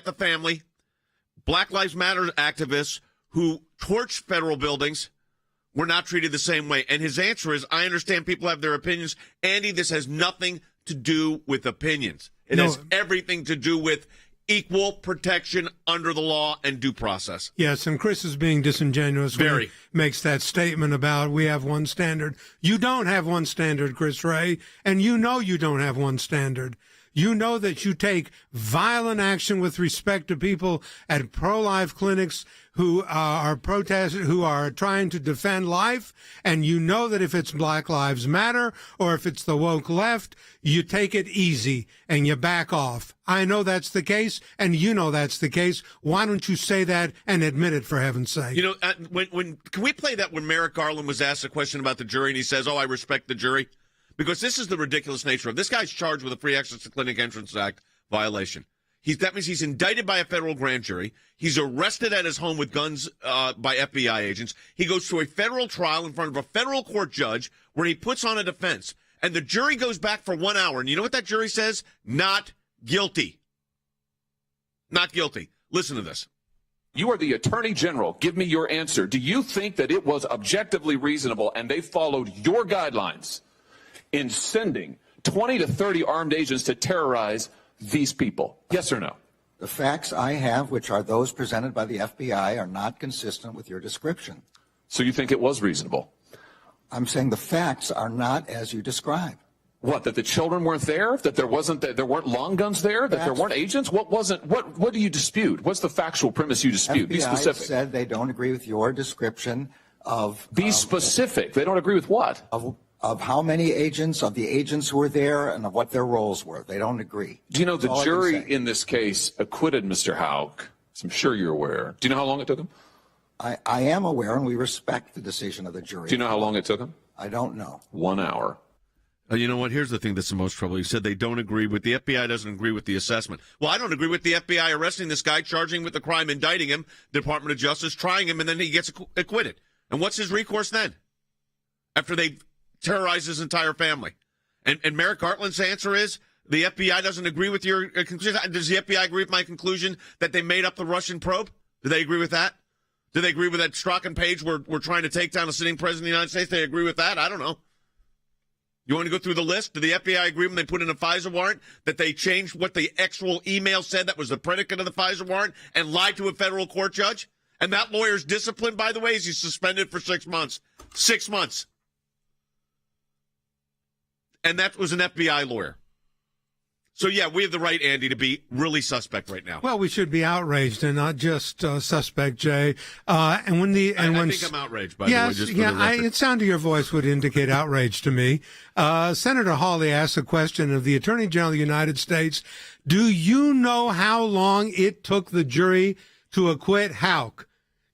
the family. Black Lives Matter activists who torched federal buildings were not treated the same way. And his answer is, I understand people have their opinions. Andy, this has nothing to do with opinions. It has everything to do with equal protection under the law and due process. Yes, and Chris is being disingenuous when he makes that statement about we have one standard. You don't have one standard, Chris Wray, and you know you don't have one standard. You know that you take violent action with respect to people at pro-life clinics who are protesting, who are trying to defend life, and you know that if it's Black Lives Matter or if it's the woke left, you take it easy and you back off. I know that's the case, and you know that's the case. Why don't you say that and admit it, for heaven's sake? You know, when can we play that when Merrick Garland was asked a question about the jury and he says, "Oh, I respect the jury"? Because this is the ridiculous nature of this guy's charged with a Free Access to Clinic Entrance Act violation. That means he's indicted by a federal grand jury. He's arrested at his home with guns by FBI agents. He goes to a federal trial in front of a federal court judge where he puts on a defense. And the jury goes back for 1 hour. And you know what that jury says? Not guilty. Not guilty. Listen to this. You are the Attorney General. Give me your answer. Do you think that it was objectively reasonable and they followed your guidelines in sending 20 to 30 armed agents to terrorize these people? Yes or no? The facts I have, which are those presented by the FBI, are not consistent with your description. So you think it was reasonable? I'm saying the facts are not as you describe. What, that the children weren't there? That there weren't long guns there? That there weren't agents? What do you dispute? What's the factual premise you dispute? Be specific. Said they don't agree with your description of... Be specific. They don't agree with what? Of how many agents, of the agents who were there, and of what their roles were. They don't agree. Do you know the jury in this case acquitted Mr. Houck? I'm sure you're aware. Do you know how long it took him? I am aware, and we respect the decision of the jury. Do you know how long it took him? I don't know. 1 hour. You know what? Here's the thing that's the most trouble. You said they don't agree with, the FBI doesn't agree with the assessment. Well, I don't agree with the FBI arresting this guy, charging him with the crime, indicting him, Department of Justice, trying him, and then he gets acquitted. And what's his recourse then? After they terrorize his entire family. And Merrick Garland's answer is the FBI doesn't agree with your conclusion. Does the FBI agree with my conclusion that they made up the Russian probe? Do they agree with that? Do they agree with that Strzok and Page we're trying to take down a sitting president of the United States? They agree with that? I don't know. You want to go through the list? Did the FBI agree when they put in a FISA warrant that they changed what the actual email said that was the predicate of the FISA warrant and lied to a federal court judge? And that lawyer's disciplined, by the way, is he's suspended for 6 months. 6 months. And that was an FBI lawyer. So, yeah, we have the right, Andy, to be really suspect right now. Well, we should be outraged and not just suspect, Jay. I think I'm outraged, by the way. Just for the record. It sound of your voice would indicate outrage to me. Senator Hawley asked a question of the Attorney General of the United States. Do you know how long it took the jury to acquit Houck?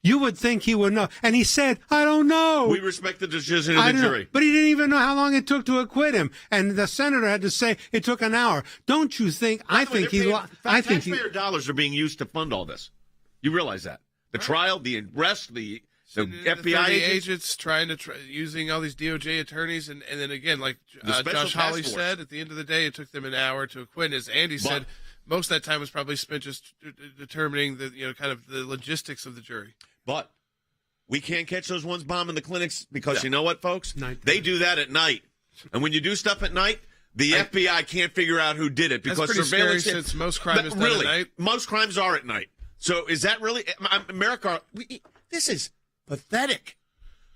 You would think he would know. And he said, I don't know. We respect the decision of the jury. But he didn't even know how long it took to acquit him. And the senator had to say it took an hour. Don't you think? Taxpayer dollars are being used to fund all this. You realize that? The trial, the arrest, the FBI agents using all these DOJ attorneys. And then again, like Josh Hawley said, at the end of the day, it took them an hour to acquit. As Andy said, most of that time was probably spent just determining kind of the logistics of the jury. But we can't catch those ones bombing the clinics because you know what, folks? They do that at night. And when you do stuff at night, the FBI can't figure out who did it because that's pretty surveillance. Scary since most crime is done at night. Most crimes are at night. So is that really America? This is pathetic.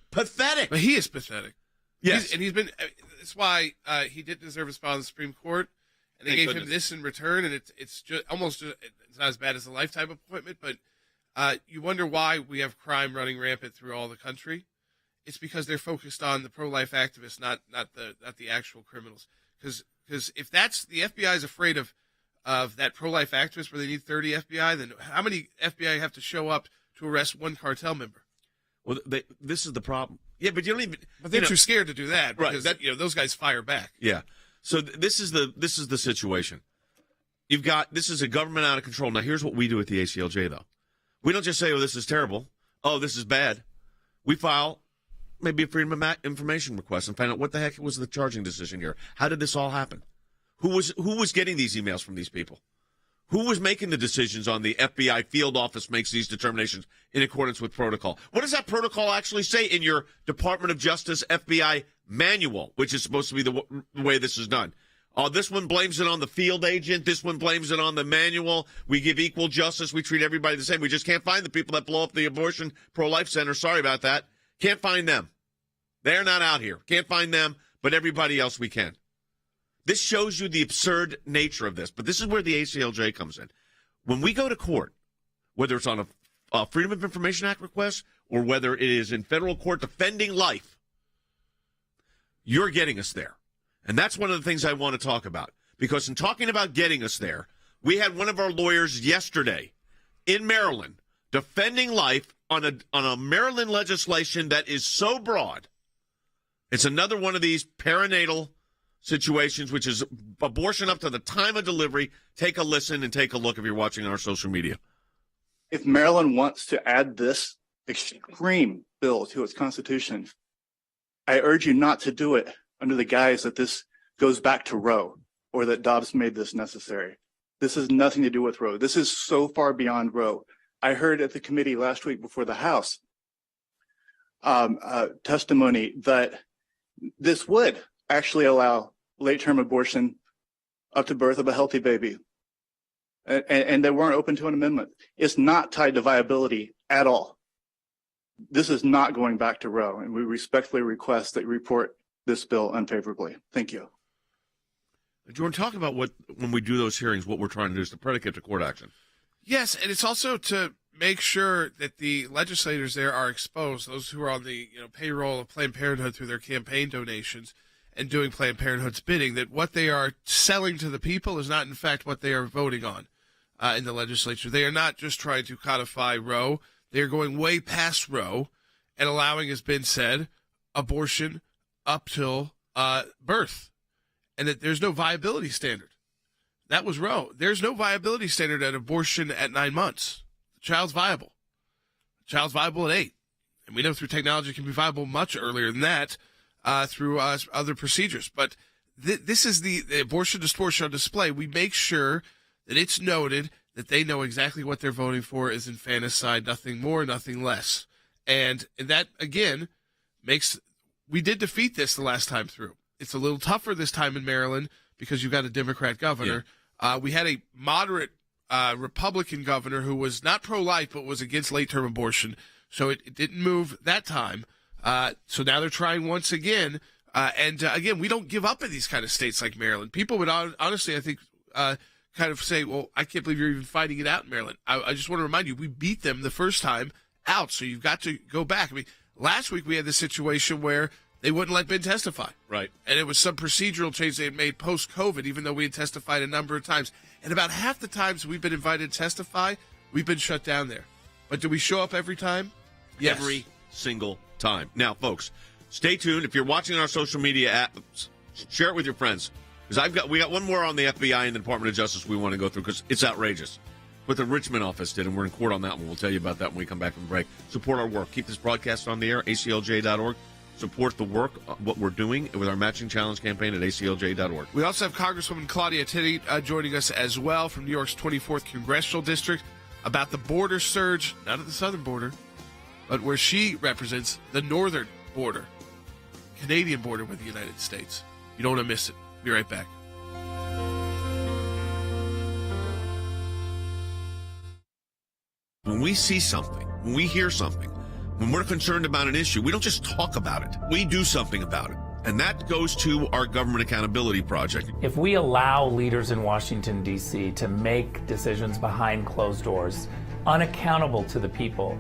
Pathetic. But he is pathetic. Yes, he's been. That's why he didn't deserve a spot on the Supreme Court, and they gave him this in return. And it's just almost it's not as bad as a lifetime appointment, but. You wonder why we have crime running rampant through all the country. It's because they're focused on the pro-life activists, not the actual criminals. Because if that's the FBI is afraid of that pro-life activist where they need 30 FBI, then how many FBI have to show up to arrest one cartel member? Well, this is the problem. Yeah, but you don't even. But they're too scared to do that because right. Those guys fire back. Yeah. So this is the situation. This is a government out of control. Now here's what we do at the ACLJ though. We don't just say, oh, this is terrible. Oh, this is bad. We file maybe a Freedom of Information request and find out what the heck was the charging decision here. How did this all happen? Who was getting these emails from these people? Who was making the decisions on the FBI field office makes these determinations in accordance with protocol? What does that protocol actually say in your Department of Justice FBI manual, which is supposed to be the way this is done? Oh, this one blames it on the field agent. This one blames it on the manual. We give equal justice. We treat everybody the same. We just can't find the people that blow up the abortion pro-life center. Sorry about that. Can't find them. They're not out here. Can't find them, but everybody else we can. This shows you the absurd nature of this. But this is where the ACLJ comes in. When we go to court, whether it's on a Freedom of Information Act request or whether it is in federal court defending life, you're getting us there. And that's one of the things I want to talk about. Because in talking about getting us there, we had one of our lawyers yesterday in Maryland defending life on a Maryland legislation that is so broad. It's another one of these perinatal situations, which is abortion up to the time of delivery. Take a listen and take a look if you're watching on our social media. If Maryland wants to add this extreme bill to its constitution, I urge you not to do it under the guise that this goes back to Roe or that Dobbs made this necessary. This has nothing to do with Roe. This is so far beyond Roe. I heard at the committee last week before the House testimony that this would actually allow late-term abortion up to birth of a healthy baby. And they weren't open to an amendment. It's not tied to viability at all. This is not going back to Roe, and we respectfully request that you report this bill unfavorably. Thank you. Do you want to talk about what, when we do those hearings, what we're trying to do is the predicate to court action? Yes, and it's also to make sure that the legislators there are exposed, those who are on the payroll of Planned Parenthood through their campaign donations and doing Planned Parenthood's bidding, that what they are selling to the people is not, in fact, what they are voting on in the legislature. They are not just trying to codify Roe. They are going way past Roe and allowing, as been said, abortion up till birth, and that there's no viability standard. That was Roe. There's no viability standard at abortion at 9 months. The child's viable. The child's viable at 8. And we know through technology it can be viable much earlier than that through other procedures. But this is the abortion distortion on display. We make sure that it's noted that they know exactly what they're voting for is infanticide, nothing more, nothing less. And that, again, we did defeat this the last time through. It's a little tougher this time in Maryland because you've got a Democrat governor. Yeah. We had a moderate Republican governor who was not pro-life but was against late-term abortion, so it didn't move that time. So now they're trying once again. And again, we don't give up in these kind of states like Maryland. People would honestly, I think, kind of say, well, I can't believe you're even fighting it out in Maryland. I just want to remind you, we beat them the first time out, so you've got to go back. I mean, last week we had this situation where they wouldn't let Ben testify. Right. And it was some procedural change they had made post-COVID, even though we had testified a number of times. And about half the times we've been invited to testify, we've been shut down there. But do we show up every time? Yes. Every single time. Now, folks, stay tuned. If you're watching our social media apps, share it with your friends. Because we got one more on the FBI and the Department of Justice we want to go through because it's outrageous. What the Richmond office did, and we're in court on that one. We'll tell you about that when we come back from break. Support our work. Keep this broadcast on the air, aclj.org. Support the work, what we're doing with our Matching Challenge campaign at aclj.org. We also have Congresswoman Claudia Tenney joining us as well from New York's 24th Congressional District about the border surge, not at the southern border, but where she represents the northern border, Canadian border with the United States. You don't want to miss it. Be right back. When we see something, when we hear something, when we're concerned about an issue, we don't just talk about it. We do something about it. And that goes to our Government Accountability Project. If we allow leaders in Washington, D.C. to make decisions behind closed doors, unaccountable to the people,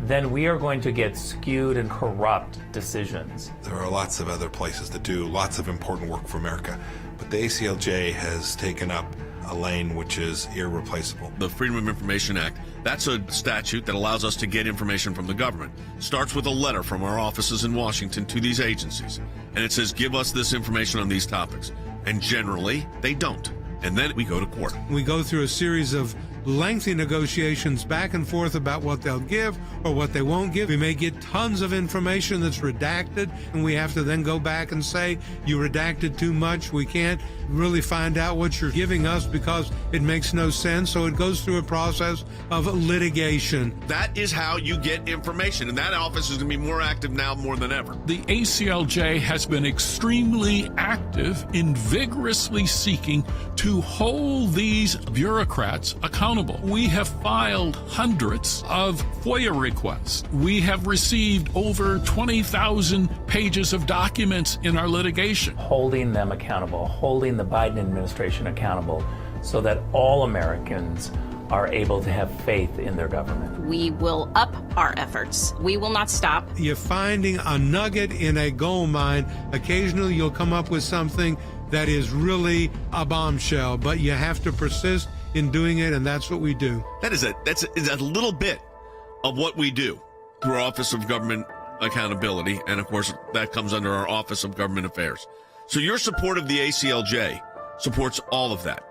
then we are going to get skewed and corrupt decisions. There are lots of other places that do lots of important work for America, but the ACLJ has taken up a lane which is irreplaceable. The Freedom of Information Act, that's a statute that allows us to get information from the government. Starts with a letter from our offices in Washington to these agencies. And it says, give us this information on these topics. And generally, they don't. And then we go to court. We go through a series of lengthy negotiations back and forth about what they'll give or what they won't give. We may get tons of information that's redacted, and we have to then go back and say, you redacted too much. We can't really find out what you're giving us because it makes no sense. So it goes through a process of litigation. That is how you get information, and that office is going to be more active now more than ever. The ACLJ has been extremely active in vigorously seeking to hold these bureaucrats accountable. We have filed hundreds of FOIA requests. We have received over 20,000 pages of documents in our litigation. Holding them accountable, holding the Biden administration accountable so that all Americans are able to have faith in their government. We will up our efforts. We will not stop. You're finding a nugget in a gold mine. Occasionally you'll come up with something that is really a bombshell, but you have to persist in doing it, and that's what we do. That's a little bit of what we do through our Office of Government Accountability, and of course that comes under our Office of Government Affairs. So your support of the ACLJ supports all of that.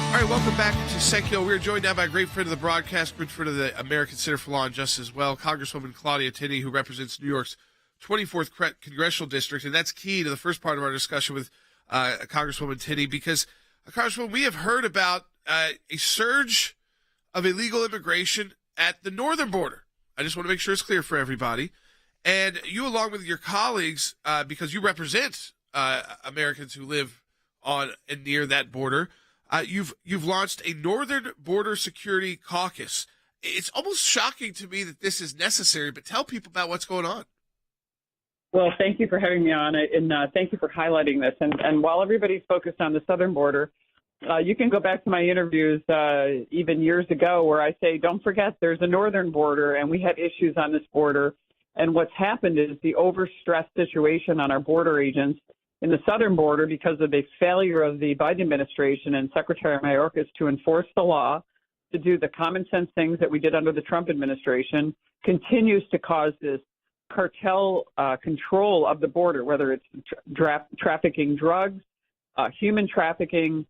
All right, welcome back to Sekulow. We're joined now by a great friend of the broadcast, good friend of the American Center for Law and Justice as well, Congresswoman Claudia Tenney, who represents New York's 24th Congressional District. And that's key to the first part of our discussion with Congresswoman Tenney, because, Congresswoman, we have heard about a surge of illegal immigration at the northern border. I just want to make sure it's clear for everybody. And you, along with your colleagues, because you represent Americans who live on and near that border, you've launched a Northern Border Security Caucus. It's almost shocking to me that this is necessary, but tell people about what's going on. Well, thank you for having me on, and thank you for highlighting this. And while everybody's focused on the southern border, you can go back to my interviews even years ago where I say, don't forget, there's a northern border, and we have issues on this border. And what's happened is the overstressed situation on our border agents in the southern border, because of the failure of the Biden administration and Secretary Mayorkas to enforce the law, to do the common sense things that we did under the Trump administration, continues to cause this cartel control of the border, whether it's trafficking drugs, human trafficking,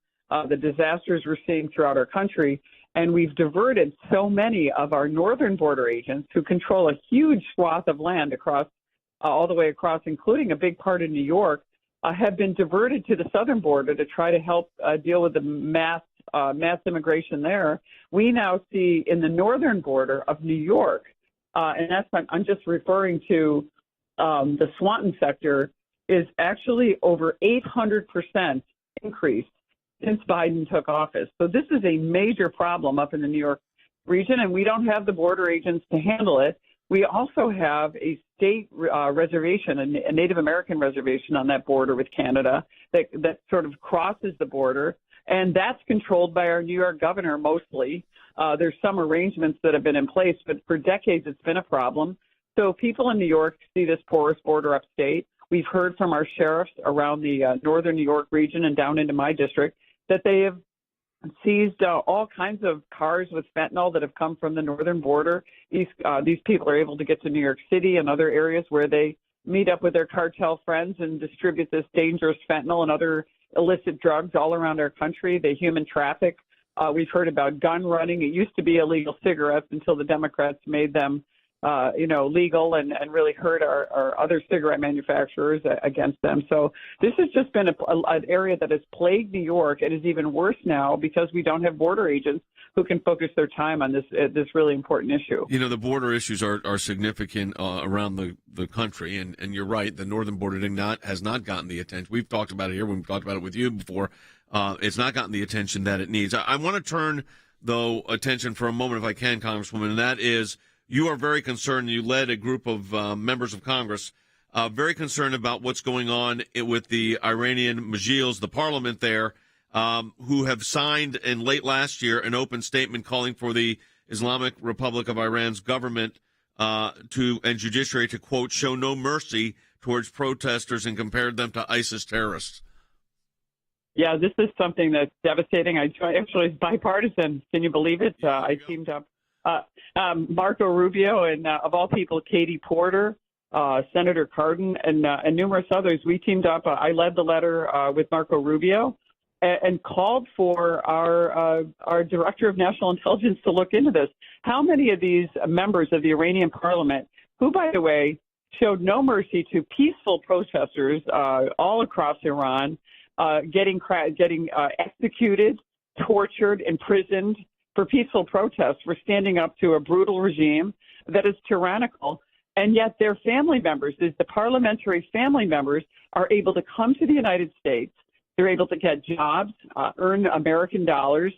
the disasters we're seeing throughout our country. And we've diverted so many of our northern border agents who control a huge swath of land across, all the way across, including a big part of New York, have been diverted to the southern border to try to help deal with the mass immigration there. We now see in the northern border of New York, and that's what I'm just referring to, the Swanton sector is actually over 800% increase since Biden took office. So this is a major problem up in the New York region, and we don't have the border agents to handle it. We also have a state reservation, a Native American reservation on that border with Canada that sort of crosses the border, and that's controlled by our New York governor mostly. There's some arrangements that have been in place, but for decades it's been a problem. So people in New York see this porous border upstate. We've heard from our sheriffs around the northern New York region and down into my district that they have seized all kinds of cars with fentanyl that have come from the northern border. These people are able to get to New York City and other areas where they meet up with their cartel friends and distribute this dangerous fentanyl and other illicit drugs all around our country. They human traffic. We've heard about gun running. It used to be illegal cigarettes until the Democrats made them legal and really hurt our other cigarette manufacturers against them. So this has just been an area that has plagued New York. It is even worse now because we don't have border agents who can focus their time on this really important issue. You know, the border issues are significant around the country, and you're right. The northern border has not gotten the attention. We've talked about it here. We've talked about it with you before. It's not gotten the attention that it needs. I want to turn, though, attention for a moment, if I can, Congresswoman, and that is, you are very concerned. You led a group of members of Congress, very concerned about what's going on with the Iranian Majlis, the parliament there, who have signed in late last year an open statement calling for the Islamic Republic of Iran's government and judiciary to, quote, show no mercy towards protesters and compared them to ISIS terrorists. Yeah, this is something that's devastating. Actually, it's bipartisan. Can you believe it? I teamed up Marco Rubio and, of all people, Katie Porter, Senator Cardin, and numerous others. We teamed up. I led the letter with Marco Rubio and called for our Director of National Intelligence to look into this. How many of these members of the Iranian parliament, who, by the way, showed no mercy to peaceful protesters all across Iran, getting executed, tortured, imprisoned for peaceful protests, for standing up to a brutal regime that is tyrannical, and yet their family members, the parliamentary family members, are able to come to the United States. They're able to get jobs, earn American dollars,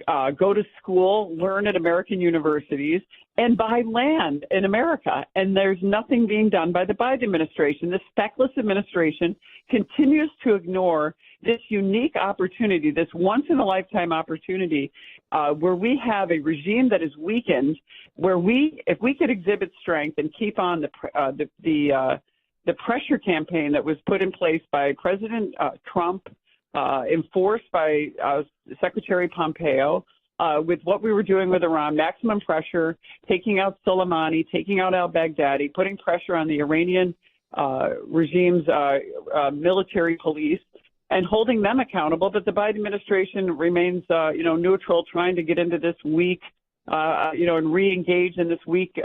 go to school, learn at American universities, and buy land in America. And there's nothing being done by the Biden administration. This feckless administration continues to ignore this unique opportunity, this once-in-a-lifetime opportunity, where we have a regime that is weakened, where if we could exhibit strength and keep on the pressure campaign that was put in place by President Trump, enforced by Secretary Pompeo, with what we were doing with Iran, maximum pressure, taking out Soleimani, taking out al-Baghdadi, putting pressure on the Iranian regime's military police, and holding them accountable. But the Biden administration remains, neutral, trying to get into this weak, and re-engage in this weak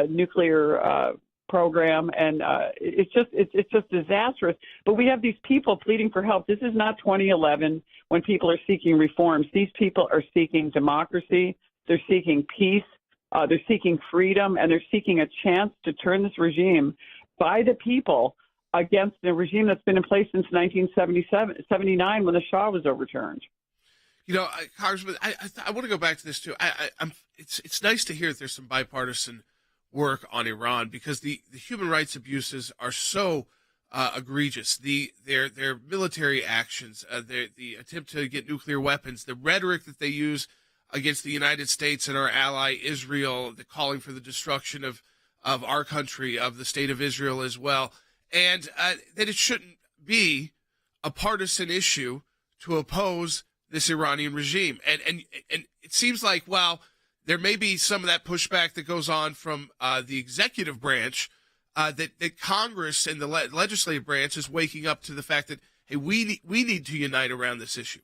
nuclear program, and it's just disastrous. But we have these people pleading for help. This is not 2011 when people are seeking reforms. These people are seeking democracy. They're seeking peace. They're seeking freedom, and they're seeking a chance to turn this regime by the people against the regime that's been in place since 1979 when the Shah was overturned. Congressman, I want to go back to this too. It's nice to hear that there's some bipartisan work on Iran, because the human rights abuses are so egregious. Their military actions, the attempt to get nuclear weapons, the rhetoric that they use against the United States and our ally Israel, the calling for the destruction of our country, of the state of Israel as well, and that it shouldn't be a partisan issue to oppose this Iranian regime. And it seems like, while there may be some of that pushback that goes on from the executive branch, that Congress and the legislative branch is waking up to the fact that, hey, we need to unite around this issue.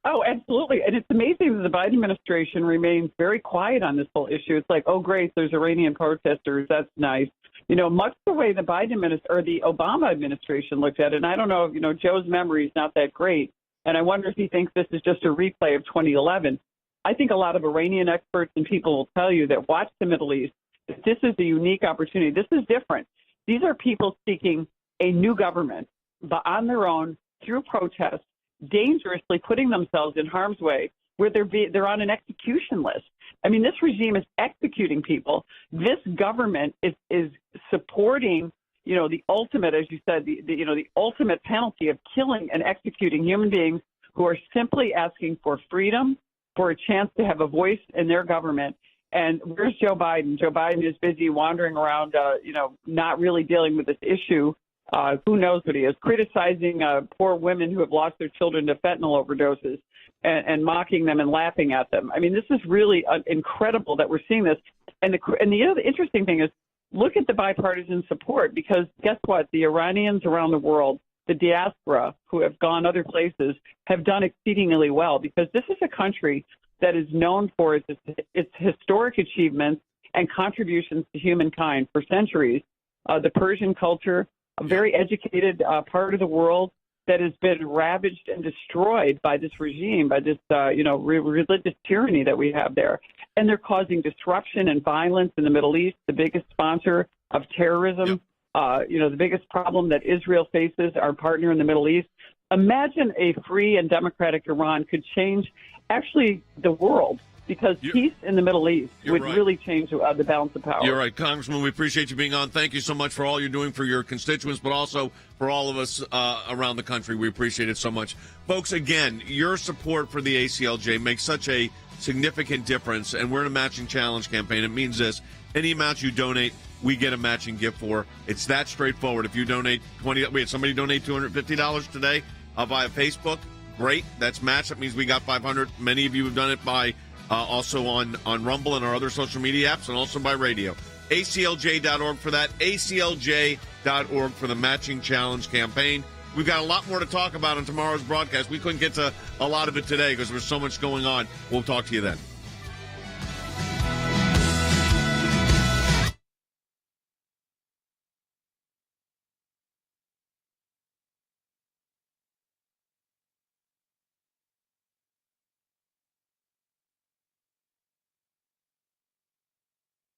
Oh, absolutely. And it's amazing that the Biden administration remains very quiet on this whole issue. It's like, oh, great, there's Iranian protesters. That's nice. Much the way the the Obama administration looked at it. And I don't know, Joe's memory is not that great. And I wonder if he thinks this is just a replay of 2011. I think a lot of Iranian experts and people will tell you that watch the Middle East. This is a unique opportunity. This is different. These are people seeking a new government, but on their own, through protests, dangerously putting themselves in harm's way, where they're on an execution list. I mean, this regime is executing people. This government is supporting, the ultimate, as you said, the ultimate penalty of killing and executing human beings who are simply asking for freedom, for a chance to have a voice in their government. And where's Joe Biden? Joe Biden is busy wandering around, not really dealing with this issue. Who knows what he is, criticizing poor women who have lost their children to fentanyl overdoses and mocking them and laughing at them. I mean, this is really incredible that we're seeing this. And the interesting thing is, look at the bipartisan support, because guess what? The Iranians around the world, the diaspora who have gone other places, have done exceedingly well, because this is a country that is known for its historic achievements and contributions to humankind for centuries. The Persian culture, a very educated part of the world that has been ravaged and destroyed by this regime, by this, religious tyranny that we have there. And they're causing disruption and violence in the Middle East, the biggest sponsor of terrorism, the biggest problem that Israel faces, our partner in the Middle East. Imagine a free and democratic Iran could change actually the world, because peace in the Middle East would really change the balance of power. You're right, Congressman. We appreciate you being on. Thank you so much for all you're doing for your constituents, but also for all of us around the country. We appreciate it so much. Folks, again, your support for the ACLJ makes such a significant difference, and we're in a matching challenge campaign. It means this: any amount you donate, we get a matching gift for. It's that straightforward. If you donate we had somebody donate $250 today via Facebook. Great. That's matched. That means we got 500. Many of you have done it by also on Rumble and our other social media apps, and also by radio. ACLJ.org for that. ACLJ.org for the Matching Challenge campaign. We've got a lot more to talk about on tomorrow's broadcast. We couldn't get to a lot of it today because there's so much going on. We'll talk to you then.